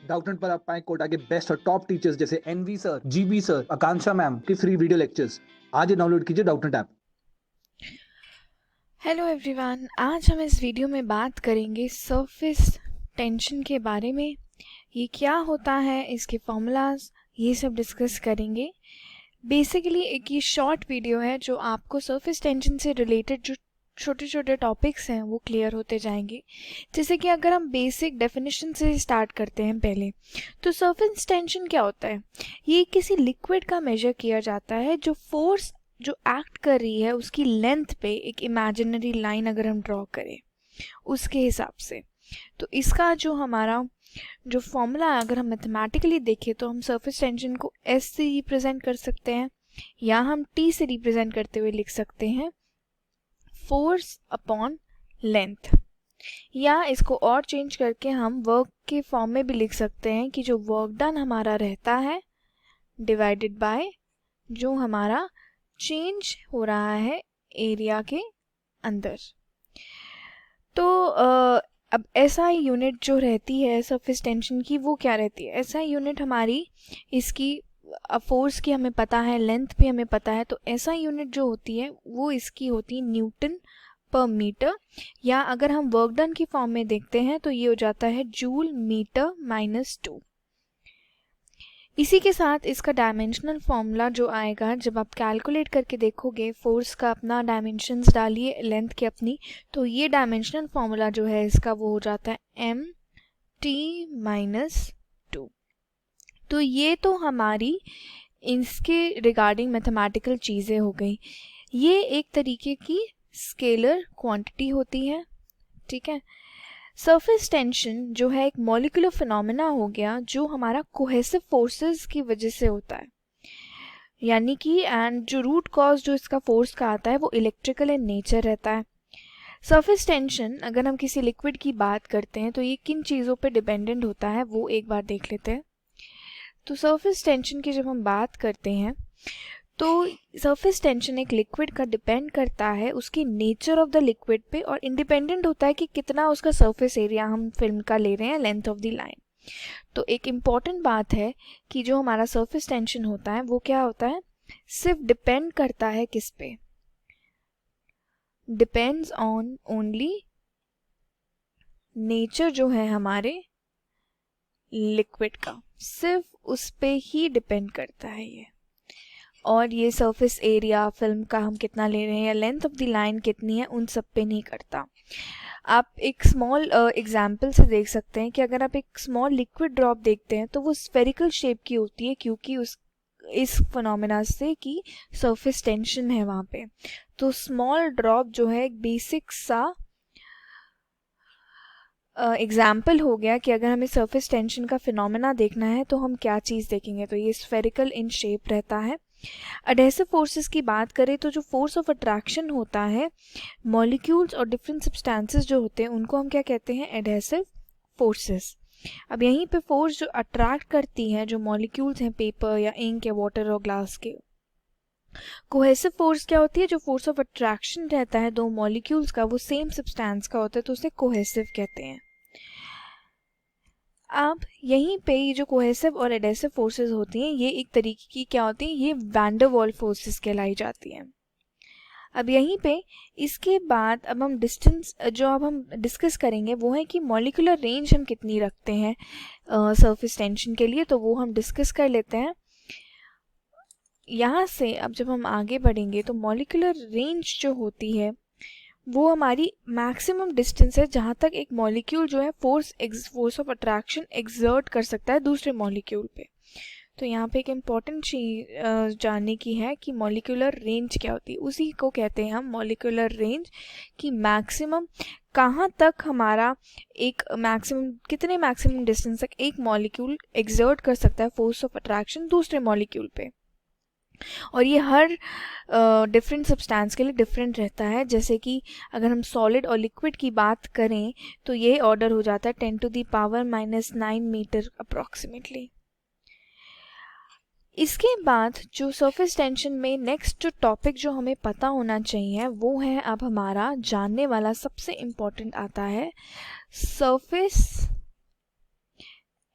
Doubtnut पर आप पाएं कोटा के बेस्ट और टॉप टीचर्स जैसे एनवी सर, जीबी सर, आकांक्षा मैम की फ्री वीडियो लेक्चर्स। आज ही डाउनलोड कीजिए डाउटनेट ऐप। हेलो एवरीवन, आज हम इस वीडियो में बात करेंगे सरफेस टेंशन के बारे में। ये क्या होता है, इसके फॉर्मूलाज, ये सब डिस्कस करेंगे। बेसिकली एक ये शॉर्ट वीडियो है जो आपको सरफेस टेंशन से रिलेटेड जो छोटे छोटे टॉपिक्स हैं वो क्लियर होते जाएंगे। जैसे कि अगर हम बेसिक डेफिनेशन से स्टार्ट करते हैं पहले, तो सरफेस टेंशन क्या होता है? ये किसी लिक्विड का मेजर किया जाता है जो फोर्स जो एक्ट कर रही है उसकी लेंथ पे एक इमेजिनरी लाइन अगर हम ड्रॉ करें उसके हिसाब से। तो इसका जो हमारा जो फॉर्मूला है, अगर हम मैथमेटिकली देखें तो हम सरफेस टेंशन को एस से रिप्रेजेंट कर सकते हैं या हम टी से रिप्रेजेंट करते हुए लिख सकते हैं फोर्स अपॉन लेंथ, या इसको और चेंज करके हम वर्क के फॉर्म में भी लिख सकते हैं कि जो वर्क डन हमारा रहता है डिवाइडेड बाय जो हमारा चेंज हो रहा है एरिया के अंदर। तो अब एसआई यूनिट जो रहती है सरफेस टेंशन की वो क्या रहती है? एसआई यूनिट हमारी इसकी फोर्स की हमें पता है, लेंथ भी हमें पता है, तो एसआई यूनिट जो होती है वो इसकी होती है न्यूटन पर मीटर, या अगर हम वर्क डन की फॉर्म में देखते हैं तो ये हो जाता है जूल मीटर -2। इसी के साथ इसका डायमेंशनल फॉर्मूला जो आएगा, जब आप कैलकुलेट करके देखोगे फोर्स का अपना डायमेंशंस डालिए लेंथ के अपनी, तो ये डायमेंशनल फॉर्मूला जो है इसका वो हो जाता है mt-2। तो ये तो हमारी इसके रिगार्डिंग मैथमेटिकल चीज़ें हो गई। ये एक तरीके की स्केलर क्वांटिटी होती है, ठीक है। सरफेस टेंशन जो है एक मॉलिक्यूलर फिनोमेना हो गया जो हमारा कोहेसिव फोर्सेस की वजह से होता है, यानी कि एंड जो रूट कॉज जो इसका फोर्स का आता है वो इलेक्ट्रिकल इन नेचर रहता है। सरफेस टेंशन अगर हम किसी लिक्विड की बात करते हैं तो ये किन चीज़ों पे डिपेंडेंट होता है वो एक बार देख लेते हैं। तो सरफेस टेंशन की जब हम बात करते हैं तो सरफेस टेंशन एक लिक्विड का डिपेंड करता है उसकी नेचर ऑफ द लिक्विड पे, और इंडिपेंडेंट होता है कि कितना उसका सरफेस एरिया हम फिल्म का ले रहे हैं, लेंथ ऑफ द लाइन। तो एक इम्पॉर्टेंट बात है कि जो हमारा सरफेस टेंशन होता है वो क्या होता है, सिर्फ डिपेंड करता है किस पे? डिपेंड्स ऑन ओनली नेचर जो है हमारे लिक्विड का, सिर्फ उस पे ही डिपेंड करता है ये। और ये सरफेस एरिया फिल्म का हम कितना ले रहे हैं या लेंथ ऑफ द लाइन कितनी है उन सब पे नहीं करता। आप एक स्मॉल एग्जाम्पल से देख सकते हैं कि अगर आप एक स्मॉल लिक्विड ड्रॉप देखते हैं तो वो स्फेरिकल शेप की होती है, क्योंकि उस इस फिनोमेना से कि सरफेस टेंशन है वहाँ पे। तो स्मॉल ड्रॉप जो है एक बेसिक सा एग्जाम्पल हो गया कि अगर हमें सरफेस टेंशन का फिनोमेना देखना है तो हम क्या चीज़ देखेंगे, तो ये स्फेरिकल इन शेप रहता है। एडहेसिव फोर्सेस की बात करें तो जो फोर्स ऑफ अट्रैक्शन होता है मॉलिक्यूल्स और डिफरेंट सब्सटेंसेस जो होते हैं उनको हम क्या कहते हैं, एडहेसिव फोर्सेस। अब यहीं पे फोर्स जो अट्रैक्ट करती है जो मॉलिक्यूल्स हैं पेपर या इंक या वाटर और ग्लास के। कोहेसिव फोर्स क्या होती है, जो फोर्स ऑफ अट्रैक्शन रहता है दो मॉलिक्यूल्स का वो सेम सब्सटेंस का होता है, तो उसे कोहेसिव कहते हैं। अब यहीं पे ये जो कोहेसिव और एडेसिव फोर्सेस होती हैं ये एक तरीके की क्या होती हैं, ये वैन डर वाल्स फोर्सेस कहलाई जाती हैं। अब यहीं पे इसके बाद अब हम डिस्टेंस जो अब हम डिस्कस करेंगे वो है कि मॉलिक्यूलर रेंज हम कितनी रखते हैं सरफेस टेंशन के लिए, तो वो हम डिस्कस कर लेते हैं। यहाँ से अब जब हम आगे बढ़ेंगे तो मॉलिक्यूलर रेंज जो होती है वो हमारी मैक्सिमम डिस्टेंस है जहाँ तक एक मॉलिक्यूल जो है फोर्स ऑफ अट्रैक्शन एक्सर्ट कर सकता है दूसरे मॉलिक्यूल पे। तो यहाँ पे एक इम्पॉर्टेंट चीज जानने की है कि मॉलिक्यूलर रेंज क्या होती है, उसी को कहते हैं हम मॉलिक्यूलर रेंज, कि मैक्सिमम कहाँ तक हमारा एक मैक्सिमम कितने मैक्सिमम डिस्टेंस तक एक मॉलिक्यूल एक्सर्ट कर सकता है फोर्स ऑफ अट्रैक्शन दूसरे मॉलिक्यूल पे। और ये हर डिफरेंट सब्सटेंस के लिए डिफरेंट रहता है। जैसे कि अगर हम सॉलिड और लिक्विड की बात करें तो ये ऑर्डर हो जाता है 10⁻⁹ मीटर अप्रॉक्सीमेटली। इसके बाद जो सरफेस टेंशन में नेक्स्ट जो टॉपिक जो हमें पता होना चाहिए वो है अब हमारा जानने वाला सबसे इम्पोर्टेंट आता है सरफेस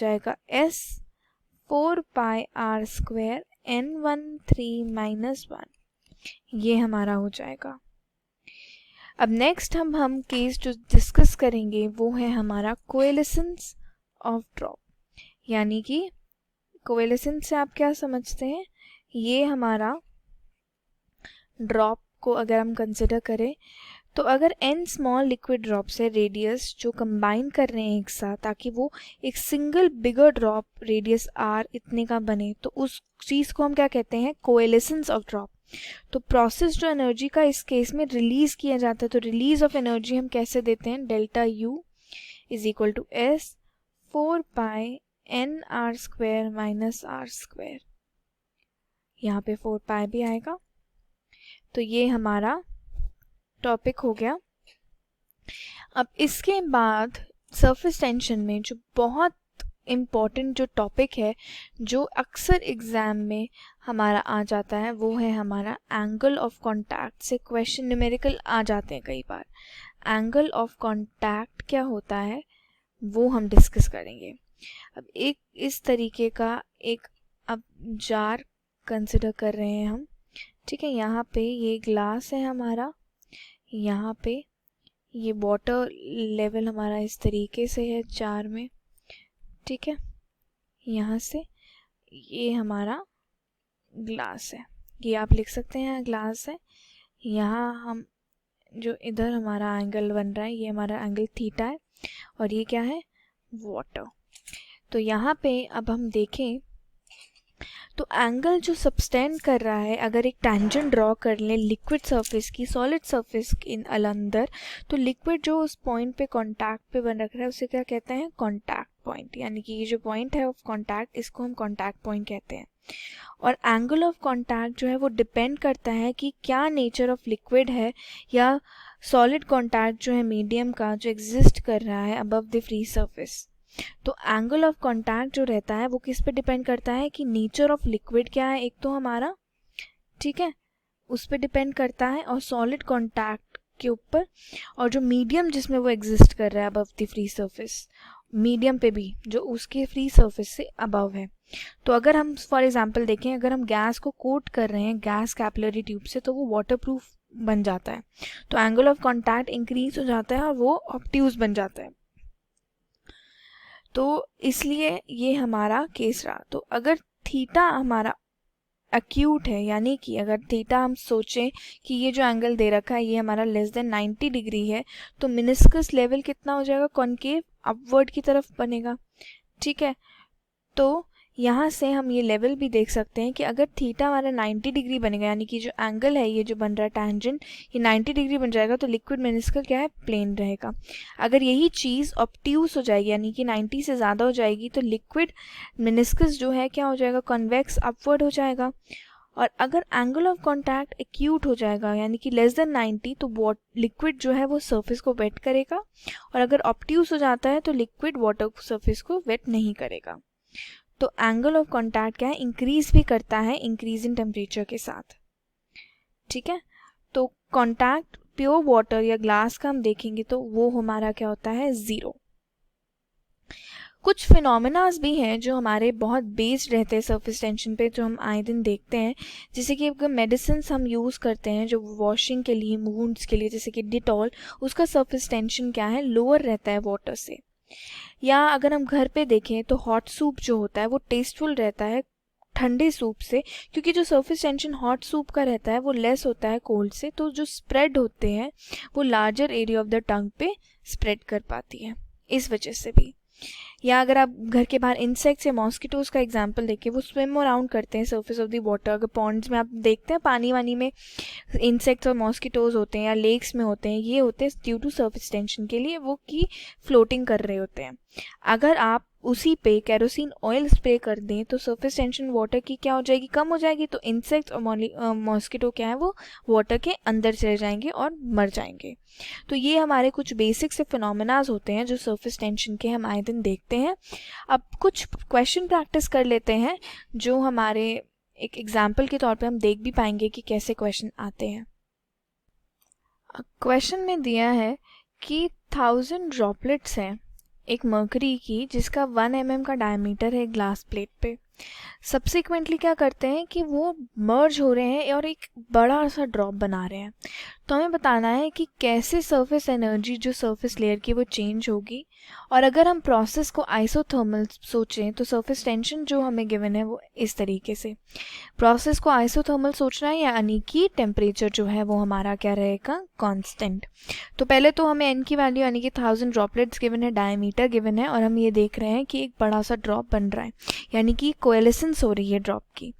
जाएगा s 4 pi r square n13 - 1, ये हमारा हो जाएगा। अब नेक्स्ट हम केस जो डिस्कस करेंगे वो है हमारा कोएलिसेंस ऑफ ड्रॉप, यानी कि कोएलिसेंस से आप क्या समझते हैं, ये हमारा ड्रॉप को अगर हम कंसिडर करें तो अगर n स्मॉल लिक्विड ड्रॉप्स है रेडियस जो कंबाइन कर रहे हैं एक साथ ताकि वो एक सिंगल बिगर ड्रॉप रेडियस r इतने का बने, तो उस चीज़ को हम क्या कहते हैं, कोएलिसेंस ऑफ ड्रॉप। तो प्रोसेस जो एनर्जी का इस केस में रिलीज किया जाता है, तो रिलीज ऑफ एनर्जी हम कैसे देते हैं, delta U is equal to S 4 pi nr square minus r square, यहाँ पे 4 pi भी आएगा। तो ये हमारा टॉपिक हो गया। अब इसके बाद सरफेस टेंशन में जो बहुत इम्पॉर्टेंट जो टॉपिक है जो अक्सर एग्ज़ाम में हमारा आ जाता है वो है हमारा एंगल ऑफ कांटेक्ट। से क्वेश्चन न्यूमेरिकल आ जाते हैं कई बार। एंगल ऑफ कांटेक्ट क्या होता है वो हम डिस्कस करेंगे। अब एक इस तरीके का एक अब जार कंसिडर कर रहे हैं हम, ठीक है। यहाँ पे ये ग्लास है हमारा, यहाँ पे ये वाटर लेवल हमारा इस तरीके से है जार में, ठीक है। यहाँ से ये हमारा ग्लास है, ये आप लिख सकते हैं ग्लास है। यहाँ हम जो इधर हमारा एंगल बन रहा है ये हमारा एंगल थीटा है और ये क्या है, वाटर। तो यहाँ पे अब हम देखें तो एंगल जो सबटेंड कर रहा है, अगर एक टेंजेंट ड्रॉ कर लें लिक्विड सरफेस की सॉलिड सरफेस के अंदर, तो लिक्विड जो उस पॉइंट पे कांटेक्ट पे बन रख रहा है उसे क्या कहते हैं, कांटेक्ट पॉइंट। यानी कि ये जो पॉइंट है ऑफ कांटेक्ट, इसको हम कांटेक्ट पॉइंट कहते हैं। और एंगल ऑफ कांटेक्ट जो है वो डिपेंड करता है कि क्या नेचर ऑफ लिक्विड है या सॉलिड कांटेक्ट जो है मीडियम का जो एग्जिस्ट कर रहा है अबव द फ्री सरफेस। तो एंगल ऑफ कांटेक्ट जो रहता है वो किस पे डिपेंड करता है कि नेचर ऑफ लिक्विड क्या है एक तो हमारा, ठीक है, उस पे डिपेंड करता है, और सॉलिड कांटेक्ट के ऊपर, और जो मीडियम जिसमें वो एग्जिस्ट कर रहा है above the free surface, medium पे भी जो उसके फ्री सरफेस से अबव है। तो अगर हम फॉर एग्जांपल देखें, अगर हम गैस को कोट कर रहे हैं गैस कैपिलरी ट्यूब से, तो वो वाटरप्रूफ बन जाता है, तो एंगल ऑफ कांटेक्ट इंक्रीज हो जाता है और वो ऑब्ट्यूज बन जाता है। तो इसलिए ये हमारा केस रहा। तो अगर थीटा हमारा एक्यूट है, यानी कि अगर थीटा हम सोचें कि ये जो एंगल दे रखा है ये हमारा लेस देन 90 डिग्री है, तो मिनिस्कस लेवल कितना हो जाएगा, कॉनकेव अपवर्ड की तरफ बनेगा, ठीक है। तो यहाँ से हम ये लेवल भी देख सकते हैं कि अगर थीटा हमारा 90 डिग्री बनेगा, यानी कि जो एंगल है ये जो बन रहा है टेंजेंट, ये 90 डिग्री बन जाएगा, तो लिक्विड मिनिस्कल क्या है, प्लेन रहेगा। अगर यही चीज़ ऑब्ट्यूज हो जाएगी, यानी कि 90 से ज़्यादा हो जाएगी, तो लिक्विड मिनिस्कस जो है क्या हो जाएगा, कॉन्वेक्स अपवर्ड हो जाएगा। और अगर एंगल ऑफ कांटेक्ट एक्यूट हो जाएगा, यानी कि लेस देन 90, तो लिक्विड जो है वो सरफेस को वेट करेगा, और अगर ऑब्ट्यूज हो जाता है तो लिक्विड वाटर सरफेस को वेट नहीं करेगा। तो एंगल ऑफ कांटेक्ट क्या है, इंक्रीज भी करता है इंक्रीज इन टेम्परेचर के साथ, ठीक है। तो कांटेक्ट प्योर वाटर या ग्लास का हम देखेंगे तो वो हमारा क्या होता है, 0। कुछ फिनोमेनास भी हैं जो हमारे बहुत बेस्ड रहते हैं सरफेस टेंशन पे, जो हम आए दिन देखते हैं। जैसे कि अगर मेडिसिन हम यूज़ करते हैं जो वॉशिंग के लिए, वुंड्स के लिए, जैसे कि डिटॉल, उसका सरफेस टेंशन क्या है, लोअर रहता है वाटर से। या अगर हम घर पे देखें तो हॉट सूप जो होता है वो टेस्टफुल रहता है ठंडे सूप से, क्योंकि जो सरफेस टेंशन हॉट सूप का रहता है वो लेस होता है कोल्ड से, तो जो स्प्रेड होते हैं वो larger area of the tongue पे स्प्रेड कर पाती है, इस वजह से भी। या अगर आप घर के बाहर इंसेक्ट्स या मॉस्किटोज का एग्जांपल देखें, वो स्विम अराउंड करते हैं सरफेस ऑफ द वाटर। अगर पॉन्ड्स में आप देखते हैं पानी वानी में इंसेक्ट्स और मॉस्किटोज होते हैं, या लेक्स में होते हैं, ये होते हैं ड्यू टू सरफेस टेंशन के लिए, वो की फ्लोटिंग कर रहे होते हैं। अगर आप उसी पे केरोसिन ऑयल स्प्रे कर दें तो सरफेस टेंशन वाटर की क्या हो जाएगी, कम हो जाएगी, तो इंसेक्ट्स और मॉस्किटो क्या है वो वाटर के अंदर चले जाएंगे और मर जाएंगे। तो ये हमारे कुछ बेसिक से फिनोमेनाज होते हैं जो सरफेस टेंशन के हम आए दिन देखते हैं। अब कुछ क्वेश्चन प्रैक्टिस कर लेते हैं जो हमारे एक एग्जाम्पल के तौर पे हम देख भी पाएंगे कि कैसे क्वेश्चन आते हैं। क्वेश्चन में दिया है कि 1000 ड्रॉपलेट्स हैं एक मर्करी की जिसका 1 mm का डायमीटर है ग्लास प्लेट पे। सब्सिक्वेंटली क्या करते हैं कि वो मर्ज हो रहे हैं और एक बड़ा सा ड्रॉप बना रहे हैं। तो हमें बताना है कि कैसे सरफेस एनर्जी जो सरफेस लेयर की वो चेंज होगी। और अगर हम प्रोसेस को आइसोथर्मल सोचें तो सरफेस टेंशन जो हमें गिवन है वो इस तरीके से। प्रोसेस को आइसोथर्मल सोचना है, यानी कि टेम्परेचर जो है वो हमारा क्या रहेगा, कांस्टेंट। तो पहले तो हमें n की वैल्यू यानी कि 1000 ड्रॉपलेट्स गिवन है, डायमीटर गिवन है, और हम ये देख रहे हैं कि एक बड़ा सा ड्रॉप बन रहा है, यानी कि कोएलिसेंस हो रही है ड्रॉप की,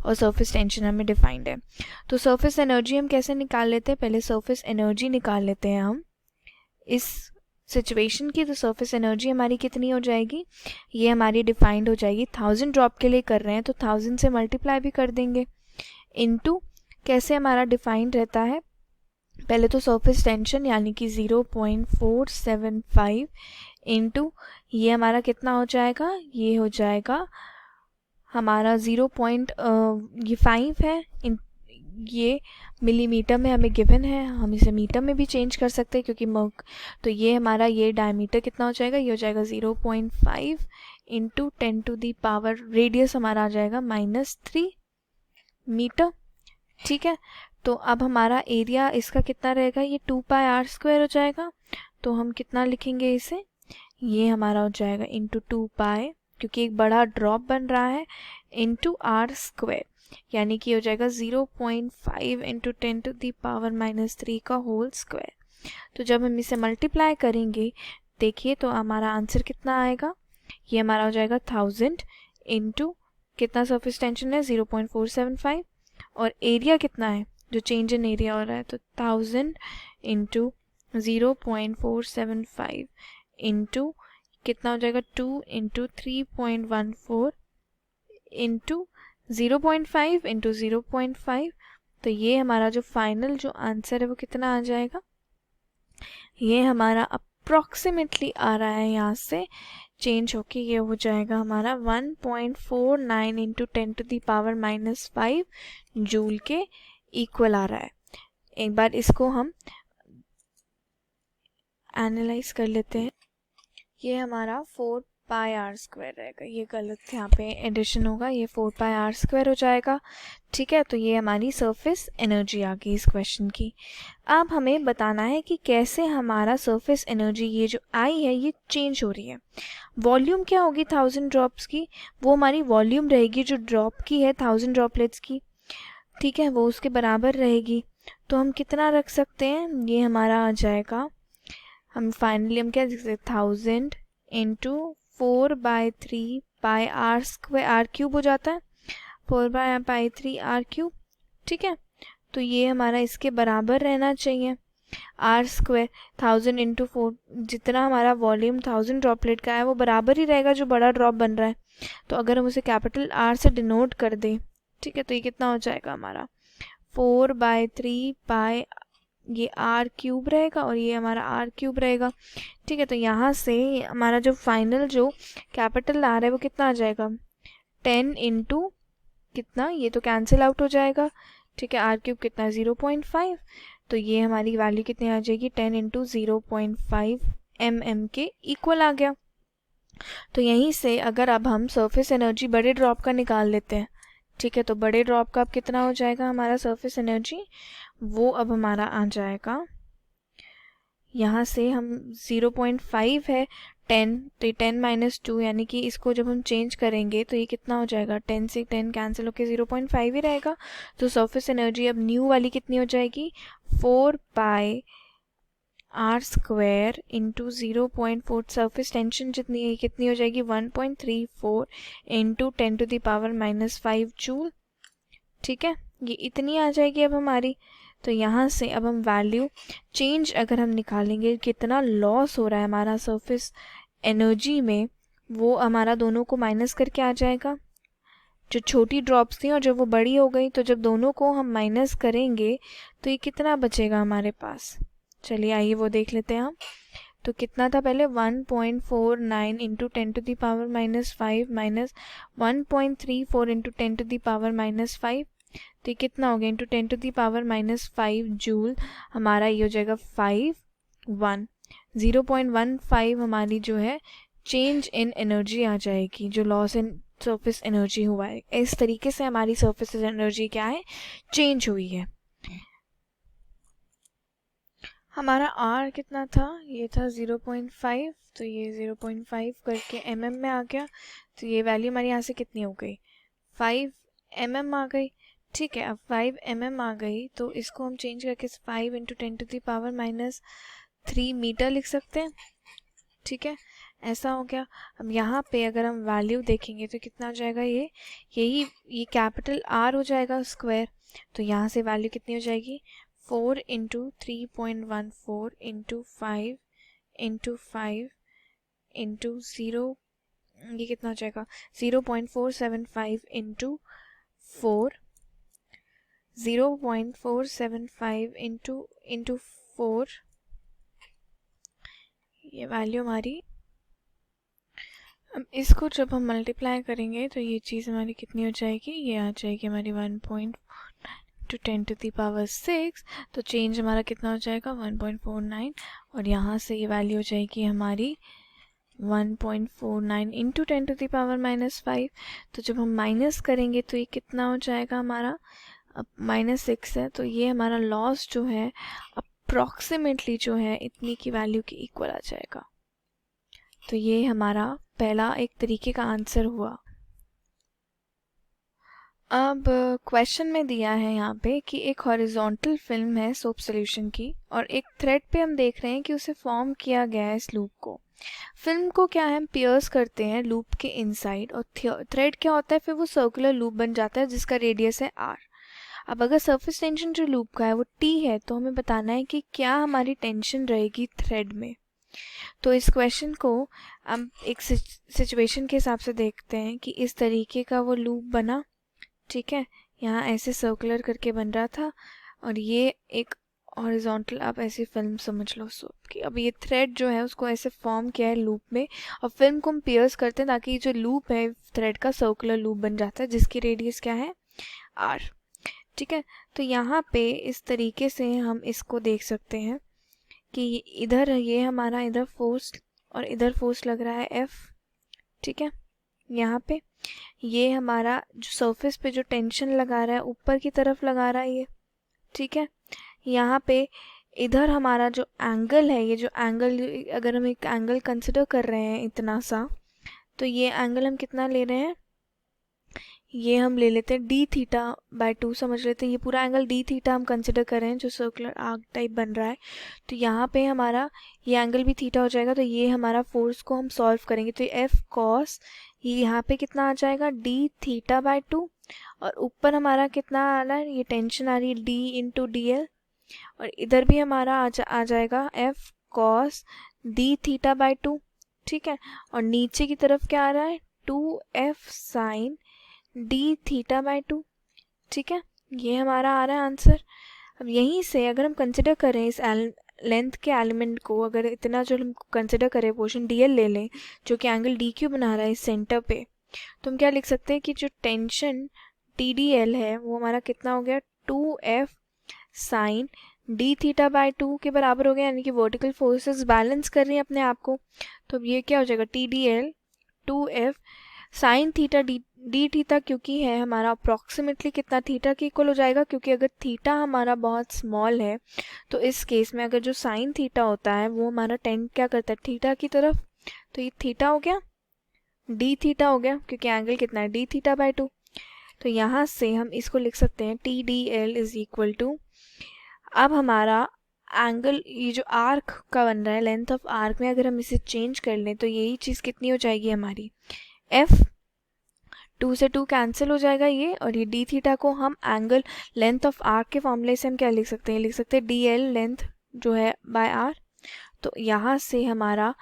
और सरफेस टेंशन हमें डिफाइंड है। तो सरफेस एनर्जी हम कैसे निकाल लेते हैं, पहले सरफेस एनर्जी निकाल लेते हैं हम इस सिचुएशन की। तो सरफेस एनर्जी हमारी कितनी हो जाएगी, ये हमारी डिफाइंड हो जाएगी, 1000 ड्रॉप के लिए कर रहे हैं तो 1000 से मल्टीप्लाई भी कर देंगे, इनटू कैसे हमारा डिफाइंड रहता है, पहले तो सरफेस टेंशन यानी कि 0.475 इनटू ये हमारा कितना हो जाएगा, ये हो जाएगा हमारा 0.5 है, ये मिलीमीटर में हमें गिवन है, हम इसे मीटर में भी चेंज कर सकते हैं क्योंकि तो ये हमारा ये डायमीटर कितना हो जाएगा, ये हो जाएगा 0.5 इंटू 10⁻, रेडियस हमारा आ जाएगा -3 मीटर, ठीक है। तो अब हमारा एरिया इसका कितना रहेगा, ये 2πr² हो जाएगा। तो हम कितना लिखेंगे इसे, ये हमारा हो जाएगा इंटू 2π, क्योंकि एक बड़ा ड्रॉप बन रहा है, इंटू r², यानी कि हो जाएगा 0.5 इंटू 10⁻³ का होल स्क्वायर। तो जब हम इसे मल्टीप्लाई करेंगे देखिए तो हमारा आंसर कितना आएगा, ये हमारा हो जाएगा 1000 इंटू कितना सरफेस टेंशन है 0.475 और एरिया कितना है जो चेंज इन एरिया हो रहा है तो 1000 इंटू 0.475 इंटू कितना हो जाएगा 2 इंटू 3.14 इंटू 0.5 इंटू 0.5 तो ये हमारा जो फाइनल जो आंसर है वो कितना आ जाएगा, ये हमारा अप्रॉक्सीमेटली आ रहा है यहाँ से चेंज होके ये हो जाएगा हमारा 1.49 इंटू 10⁻⁻5 जूल के इक्वल आ रहा है। एक बार इसको हम एनालाइज कर लेते हैं। ये हमारा 4πr² रहेगा, ये गलत यहाँ पे एडिशन होगा, ये 4πr² हो जाएगा। ठीक है, तो ये हमारी सरफेस एनर्जी आ गई इस क्वेश्चन की। अब हमें बताना है कि कैसे हमारा सरफेस एनर्जी ये जो आई है ये चेंज हो रही है। वॉल्यूम क्या होगी 1000 ड्रॉप्स की, वो हमारी वॉल्यूम रहेगी जो ड्रॉप की है 1000 ड्रॉपलेट्स की। ठीक है, वो उसके बराबर रहेगी। तो हम कितना रख सकते हैं, ये हमारा आ जाएगा, हम फाइनली हम क्या लिख सकते हैं 1000 इंटू 4/3 पाई r³ हो जाता है 4/3 r³। ठीक है, तो ये हमारा इसके बराबर रहना चाहिए r²। 1000 इंटू 4 जितना हमारा वॉल्यूम 1000 ड्रॉपलेट का है वो बराबर ही रहेगा जो बड़ा ड्रॉप बन रहा है। तो अगर हम उसे कैपिटल R से डिनोट कर दें, ठीक है, तो ये कितना हो जाएगा हमारा 4/3 पाई, ये r³ रहेगा और ये हमारा r³ रहेगा। ठीक है, तो यहाँ से हमारा जो फाइनल जो कैपिटल R है वो कितना आ जाएगा 10 इंटू कितना, ये तो कैंसिल आउट हो जाएगा। ठीक है, r³ कितना 0.5, तो ये हमारी वैल्यू कितनी आ जाएगी 10 इंटू 0.5 mm के इक्वल आ गया। तो यहीं से अगर अब हम सरफेस एनर्जी बड़े ड्रॉप का निकाल लेते हैं, ठीक है, तो बड़े ड्रॉप का अब कितना हो जाएगा हमारा सरफेस एनर्जी, वो अब हमारा आ जाएगा, यहाँ से हम 0.5 है 10, तो ये 10 - 2 यानी कि इसको जब हम चेंज करेंगे तो ये कितना हो जाएगा 10 से 10 कैंसिल होकर 0.5 ही रहेगा। तो सरफेस एनर्जी अब न्यू वाली कितनी हो जाएगी 4πr² इंटू 0.4, सरफेस टेंशन जितनी है कितनी हो जाएगी 1.34 इंटू 10⁻⁻5 जूल। ठीक है, ये इतनी आ जाएगी अब हमारी। तो यहाँ से अब हम वैल्यू चेंज अगर हम निकालेंगे कितना लॉस हो रहा है हमारा सरफेस एनर्जी में, वो हमारा दोनों को माइनस करके आ जाएगा। जो छोटी ड्रॉप्स थी और जब वो बड़ी हो गई तो जब दोनों को हम माइनस करेंगे तो ये कितना बचेगा हमारे पास, चलिए आइए वो देख लेते हैं हम। तो कितना था पहले 1.49 इंटू 10⁻⁻5 माइनस 1.34 इंटू 10⁻⁻5, तो ये कितना हो गया इंटू 10⁻⁻5 जूल, हमारा ये हो जाएगा 0.15 हमारी जो है चेंज इन एनर्जी आ जाएगी, जो लॉस इन सरफेस एनर्जी हुआ है। इस तरीके से हमारी सरफेस एनर्जी क्या है चेंज हुई है। हमारा R कितना था, ये था 0.5, तो ये 0.5 करके mm में आ गया, तो ये वैल्यू हमारी यहाँ से कितनी हो गई 5 mm आ गई। ठीक है, अब 5 mm आ गई तो इसको हम चेंज करके 5 इंटू 10⁻³ मीटर लिख सकते हैं। ठीक है, ऐसा हो गया। अब यहाँ पे अगर हम वैल्यू देखेंगे तो कितना हो जाएगा, ये कैपिटल R हो जाएगा स्क्वायर, तो यहाँ से वैल्यू कितनी हो जाएगी 4 इंटू 3.14 इंटू 5 इंटू 5 इंटू 0, ये कितना हो जाएगा 0.475 इंटू 4, 0.475 इंटू 4, ये वैल्यू हमारी, अब इसको जब हम मल्टीप्लाई करेंगे तो ये चीज़ हमारी कितनी हो जाएगी, ये आ जाएगी हमारी 1.4 टू 10⁻⁶, तो चेंज हमारा कितना हो जाएगा 1.49, और यहाँ से ये वैल्यू हो जाएगी हमारी 1.49 इंटू 10⁻⁻5। तो जब हम माइनस करेंगे तो ये कितना हो जाएगा हमारा, अब -6 है, तो ये हमारा लॉस जो है अप्रॉक्सीमेटली जो है इतनी की वैल्यू के इक्वल आ जाएगा। तो ये हमारा पहला एक तरीके का आंसर हुआ। अब क्वेश्चन में दिया है यहाँ पे कि एक हॉरिजॉन्टल फिल्म है सोप सॉल्यूशन की और एक थ्रेड पे हम देख रहे हैं कि उसे फॉर्म किया गया है इस लूप को। फिल्म को क्या है, हम पियर्स करते हैं लूप के इनसाइड और थ्रेड क्या होता है, फिर वो सर्कुलर लूप बन जाता है जिसका रेडियस है r। अब अगर सरफेस टेंशन जो लूप का है वो t है तो हमें बताना है कि क्या हमारी टेंशन रहेगी थ्रेड में। तो इस क्वेश्चन को हम एक सिचुएशन के हिसाब से देखते हैं कि इस तरीके का वो लूप बना, ठीक है, यहाँ ऐसे सर्कुलर करके बन रहा था और ये एक हॉरिजॉन्टल, आप ऐसी फिल्म समझ लो सोप की। अब ये थ्रेड जो है उसको ऐसे फॉर्म किया है लूप में और फिल्म को हम पियर्स करते हैं ताकि जो लूप है थ्रेड का सर्कुलर लूप बन जाता है जिसकी रेडियस क्या है r, ठीक है। तो यहाँ पे इस तरीके से हम इसको देख सकते हैं कि इधर ये हमारा इधर फोर्स और इधर फोर्स लग रहा है F, ठीक है। यहाँ पे ये हमारा जो सरफेस पे जो टेंशन लगा रहा है ऊपर की तरफ लगा रहा है ये, ठीक है। यहाँ पे इधर हमारा जो एंगल है, ये जो एंगल, अगर हम एक एंगल कंसिडर कर रहे हैं इतना सा, तो ये एंगल हम कितना ले रहे हैं, ये हम ले लेते हैं d थीटा बाय 2 समझ लेते हैं। ये पूरा एंगल d थीटा हम कंसिडर कर रहे हैं जो सर्कुलर आर्क टाइप बन रहा है। तो यहाँ पे हमारा ये एंगल भी थीटा हो जाएगा। तो ये हमारा फोर्स को हम सॉल्व करेंगे तो F cos ये यहाँ पे कितना आ जाएगा d थीटा बाय 2 और ऊपर हमारा कितना आ रहा है, ये टेंशन आ रही है d इंटू DL और इधर भी हमारा आ जाएगा F cos d theta by 2, ठीक है। और नीचे की तरफ क्या आ रहा है 2F sin d theta by 2, ठीक है। ये हमारा आ रहा है आंसर। अब यहीं से अगर हम कंसिडर करें इस लेंथ के एलिमेंट को, अगर इतना जो हम कंसिडर करें पोर्शन dl ले लें जो कि एंगल dq बना रहा है इस सेंटर पे, तो हम क्या लिख सकते हैं कि जो टेंशन TDL है वो हमारा कितना हो गया 2F sign d theta by 2 के बराबर हो गया, यानी कि वर्टिकल फोर्सेस बैलेंस कर रही हैं अपने आप को। तो अब ये क्या हो जाएगा TDL 2F sine theta D theta, क्योंकि है हमारा अप्रॉक्सीमेटली कितना थीटा के इक्वल हो जाएगा, क्योंकि अगर थीटा हमारा बहुत स्मॉल है तो इस केस में अगर जो साइन थीटा होता है वो हमारा टेंड क्या करता है थीटा की तरफ, तो ये थीटा हो गया डी थीटा हो गया क्योंकि एंगल कितना है डी थीटा बाय 2। तो यहाँ से हम इसको लिख सकते हैं TDL इज इक्वल टू, अब हमारा एंगल ये जो आर्क का बन रहा है लेंथ ऑफ आर्क में अगर हम इसे चेंज कर लें तो यही चीज़ कितनी हो जाएगी हमारी F 2 से 2 कैंसिल हो जाएगा ये, और ये डी थीटा को हम एंगल लेंथ ऑफ आर्क के फॉर्मूले से हम क्या लिख सकते हैं, लिख सकते हैं DL लेंथ जो है बाय आर। तो यहाँ से हमारा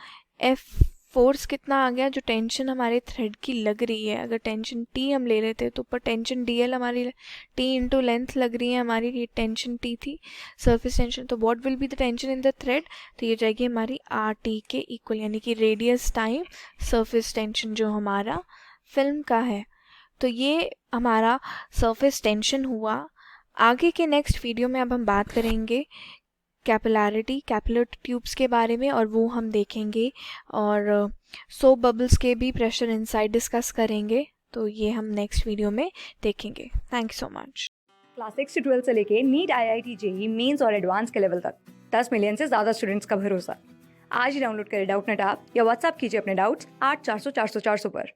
F फोर्स कितना आ गया, जो टेंशन हमारे थ्रेड की लग रही है, अगर टेंशन T हम ले लेते तो ऊपर टेंशन DL हमारी T इंटू लेंथ लग रही है हमारी, ये टेंशन T थी सरफेस टेंशन। तो what will be the tension in the thread, तो ये जाएगी हमारी RT के इक्वल, यानी कि रेडियस टाइम सरफेस टेंशन जो हमारा फिल्म का है। तो ये हमारा सरफेस टेंशन हुआ। आगे के नेक्स्ट वीडियो में अब हम बात करेंगे कैपिलर ट्यूब्स के बारे में, और वो हम देखेंगे, और सोप बबल्स के भी प्रेशर इनसाइड डिस्कस करेंगे। तो ये हम नेक्स्ट वीडियो में देखेंगे। Thank you so much. Class 6 से 12 से लेके नीट IIT JEE मेंस और एडवांस के लेवल तक 10 मिलियन से ज़्यादा स्टूडेंट्स का भरोसा। आज ही डाउनलोड करें डाउटनेट ऐप या व्हाट्सएप कीजिए अपने डाउट्स 8400 400 400 पर।